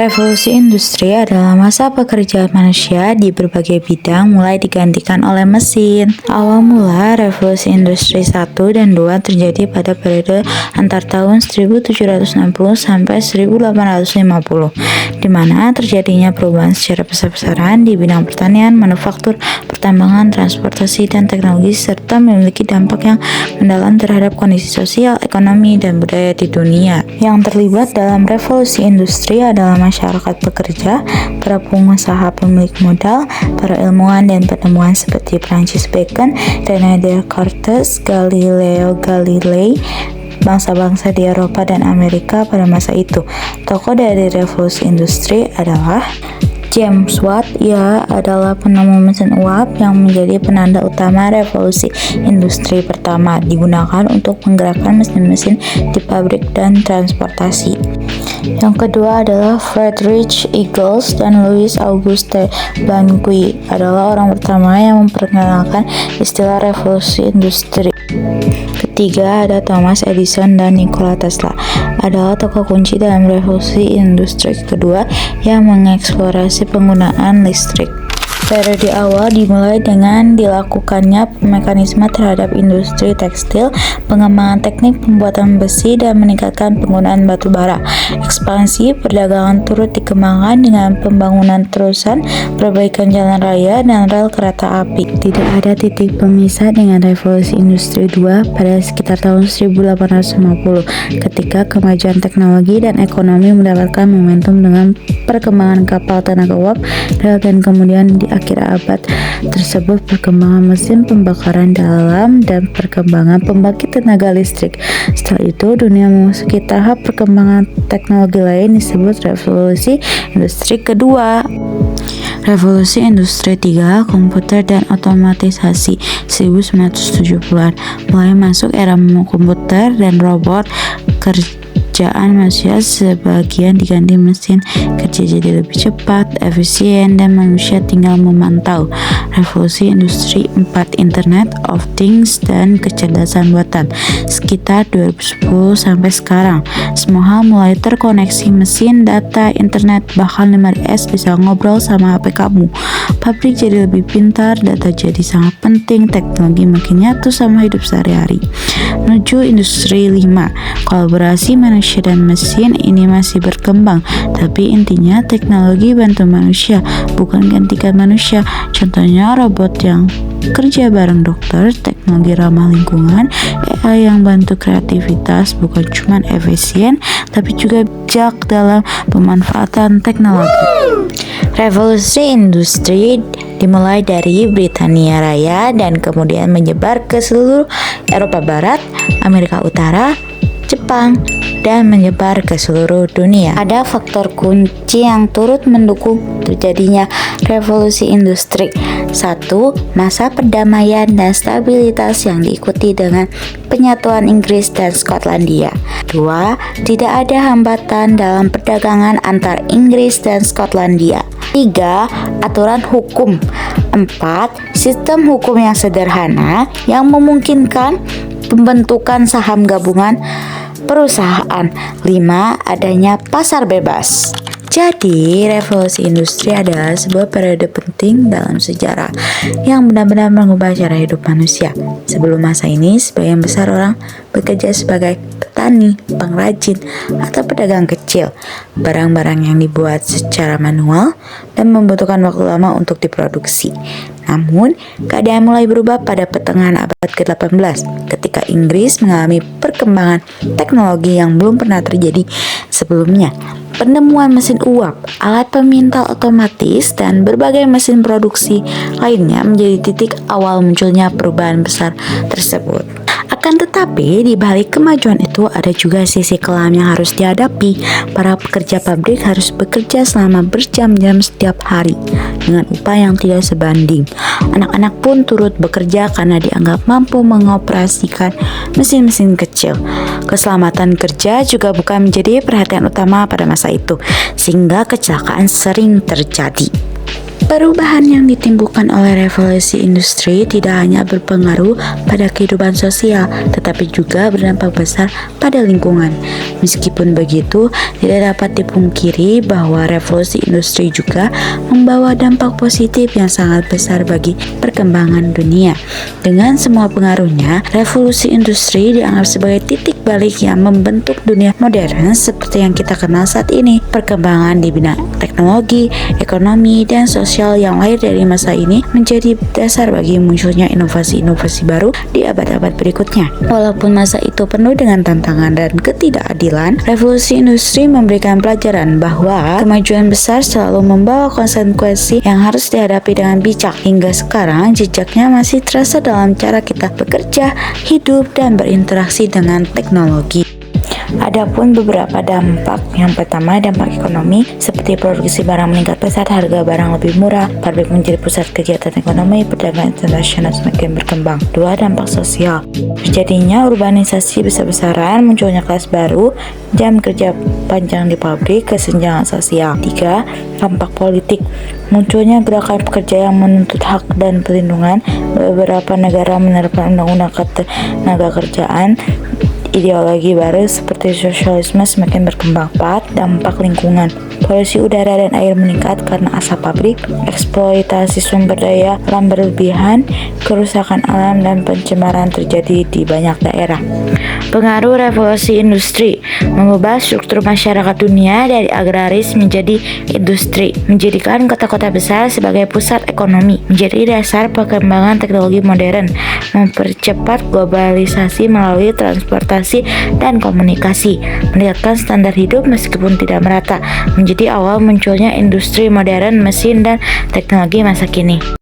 Revolusi industri adalah masa pekerjaan manusia di berbagai bidang mulai digantikan oleh mesin. Awal mula revolusi industri 1 dan 2 terjadi pada periode antar tahun 1760 sampai 1850, di mana terjadinya perubahan secara besar-besaran di bidang pertanian, manufaktur, pertambangan, transportasi, dan teknologi, serta memiliki dampak yang mendalam terhadap kondisi sosial, ekonomi, dan budaya di dunia. Yang terlibat dalam revolusi industri adalah masyarakat pekerja, para pengusaha pemilik modal, para ilmuwan dan penemuan seperti Francis Bacon, René Descartes, Galileo Galilei, bangsa-bangsa di Eropa dan Amerika pada masa itu. Tokoh dari revolusi industri adalah James Watt. Ia adalah penemu mesin uap yang menjadi penanda utama revolusi industri pertama, digunakan untuk menggerakkan mesin-mesin di pabrik dan transportasi. Yang kedua adalah Friedrich Engels dan Louis Auguste Blanqui adalah orang pertama yang memperkenalkan istilah revolusi industri. Ketiga ada Thomas Edison dan Nikola Tesla, adalah tokoh kunci dalam revolusi industri kedua yang mengeksplorasi penggunaan listrik. Periode awal dimulai dengan dilakukannya mekanisme terhadap industri tekstil, pengembangan teknik pembuatan besi, dan meningkatkan penggunaan batu bara. Ekspansi perdagangan turut dikembangkan dengan pembangunan terusan, perbaikan jalan raya, dan rel kereta api. Tidak ada titik pemisah dengan revolusi industri 2 pada sekitar tahun 1850, ketika kemajuan teknologi dan ekonomi mendapatkan momentum dengan perkembangan kapal tenaga uap, rel, dan kemudian di akhir abad tersebut perkembangan mesin pembakaran dalam dan perkembangan pembangkit tenaga listrik. Setelah itu dunia memasuki tahap perkembangan teknologi lain disebut revolusi industri kedua. Revolusi industri 3, komputer dan otomatisasi 1970-an. Mulai masuk era komputer dan robot, kerjaan manusia sebagian diganti mesin kerja jadi lebih cepat, efisien, dan manusia tinggal memantau. Revolusi industri 4, Internet of Things dan kecerdasan buatan sekitar 2010 sampai sekarang. Semua hal mulai terkoneksi, mesin, data, internet, bahkan 5S bisa ngobrol sama HP kamu. Pabrik jadi lebih pintar, data jadi sangat penting, teknologi makin nyatu sama hidup sehari-hari. Menuju industri 5, kolaborasi manusia dan mesin ini masih berkembang, tapi intinya teknologi bantu manusia, bukan gantikan manusia. Contohnya robot yang kerja bareng dokter, teknologi ramah lingkungan, AI yang bantu kreativitas, bukan cuma efisien tapi juga bijak dalam pemanfaatan teknologi. Revolusi industri dimulai dari Britania Raya dan kemudian menyebar ke seluruh Eropa Barat, Amerika Utara, Jepang, dan menyebar ke seluruh dunia. Ada faktor kunci yang turut mendukung terjadinya revolusi industri. 1. Masa perdamaian dan stabilitas yang diikuti dengan penyatuan Inggris dan Skotlandia. 2. Tidak ada hambatan dalam perdagangan antar Inggris dan Skotlandia. 3. Aturan hukum. 4. Sistem hukum yang sederhana yang memungkinkan pembentukan saham gabungan perusahaan. 5. Adanya pasar bebas. Jadi, revolusi industri adalah sebuah periode penting dalam sejarah yang benar-benar mengubah cara hidup manusia. Sebelum masa ini, sebagian besar orang bekerja sebagai petani, pengrajin, atau pedagang kecil. Barang-barang yang dibuat secara manual dan membutuhkan waktu lama untuk diproduksi. Namun, keadaan mulai berubah pada pertengahan abad ke-18 ketika Inggris mengalami perkembangan teknologi yang belum pernah terjadi sebelumnya. Penemuan mesin uap, alat pemintal otomatis, dan berbagai mesin produksi lainnya menjadi titik awal munculnya perubahan besar tersebut. Akan tetapi, di balik kemajuan itu ada juga sisi kelam yang harus dihadapi. Para pekerja pabrik harus bekerja selama berjam-jam setiap hari dengan upah yang tidak sebanding. Anak-anak pun turut bekerja karena dianggap mampu mengoperasikan mesin-mesin kecil. Keselamatan kerja juga bukan menjadi perhatian utama pada masa itu, sehingga kecelakaan sering terjadi. Perubahan yang ditimbulkan oleh revolusi industri tidak hanya berpengaruh pada kehidupan sosial, tetapi juga berdampak besar pada lingkungan. Meskipun begitu, tidak dapat dipungkiri bahwa revolusi industri juga membawa dampak positif yang sangat besar bagi perkembangan dunia. Dengan semua pengaruhnya, revolusi industri dianggap sebagai titik balik yang membentuk dunia modern seperti yang kita kenal saat ini. Perkembangan di bidang teknologi, ekonomi, dan sosial yang lahir dari masa ini menjadi dasar bagi munculnya inovasi-inovasi baru di abad-abad berikutnya. Walaupun masa itu penuh dengan tantangan dan ketidakadilan, revolusi industri memberikan pelajaran bahwa kemajuan besar selalu membawa konsekuensi yang harus dihadapi dengan bijak. Hingga sekarang, jejaknya masih terasa dalam cara kita bekerja, hidup, dan berinteraksi dengan teknologi. Adapun beberapa dampak. Yang pertama, dampak ekonomi seperti produksi barang meningkat pesat, harga barang lebih murah, pabrik menjadi pusat kegiatan ekonomi, perdagangan internasional semakin berkembang. Dua, dampak sosial. Terjadinya urbanisasi besar-besaran, munculnya kelas baru, jam kerja panjang di pabrik, kesenjangan sosial. Tiga, dampak politik. Munculnya gerakan pekerja yang menuntut hak dan perlindungan. Beberapa negara menerapkan undang-undang ketenaga kerjaan. Ideologi baru seperti sosialisme semakin berkembang. 4. Dampak lingkungan. Polusi udara dan air meningkat karena asap pabrik, eksploitasi sumber daya alam berlebihan, kerusakan alam dan pencemaran terjadi di banyak daerah. Pengaruh revolusi industri mengubah struktur masyarakat dunia dari agraris menjadi industri, menjadikan kota-kota besar sebagai pusat ekonomi, menjadi dasar perkembangan teknologi modern, mempercepat globalisasi melalui transportasi dan komunikasi, meningkatkan standar hidup meskipun tidak merata, menjadi awal munculnya industri modern, mesin, dan teknologi masa kini.